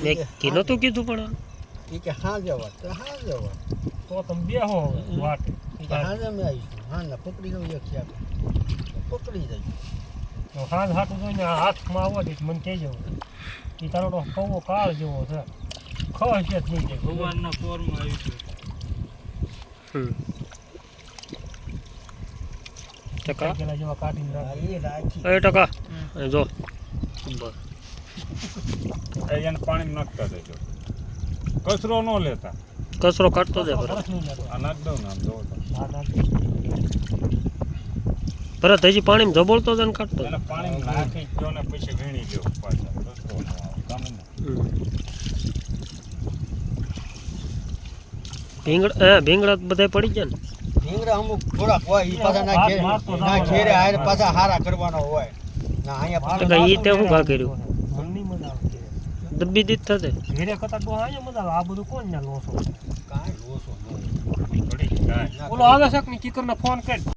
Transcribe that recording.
એક કિલો તો કીધું પણ ઈ કે હા જવા તો તમે બેહો વાટે હા અમે આવીશું હા ના પકડી લઉં એક છે પકડી જાય તો હાથ હાટું જોઈને હાથમાં આવવા દે મને કહેજો એ તારો તો કવો કાળ જેવો છે ખસ છે જ નહીં જાય ભગવાનના પોરમાં આવ્યું છે ટકા પેલા જેવા કાઢીને રાખી એ ટકા જો એને પાણી નાખતા દેજો કચરો ન લેતા કચરો કાઢતો દે આ નાખ દઉં ને આમ જોવો તો ભરત હજી પાણીમાં જબોળતો જ ને કાઢતો એને પાણી નાખી ગયો ને પછી વીણી ગયો પાછા કચરો ન આવે ગમે ભીંગડા બધા પડી ગયા ને ભીંગડા અમુક થોડાક હોય ઈ પાછા ના ઘેરે આય પાછા હારા કરવાનો હોય ના અહીંયા ઈ તે હું ઘા કર્યું મનની મજા આવે દબ્બી દીધ થતે ઘેરે કરતા તો અહીંયા મજા આવે આ બધું કોણ ના લોસો કાંઈ લોસો પડી કાંઈ ઓલો આવે છે કે કીકરને ફોન કરી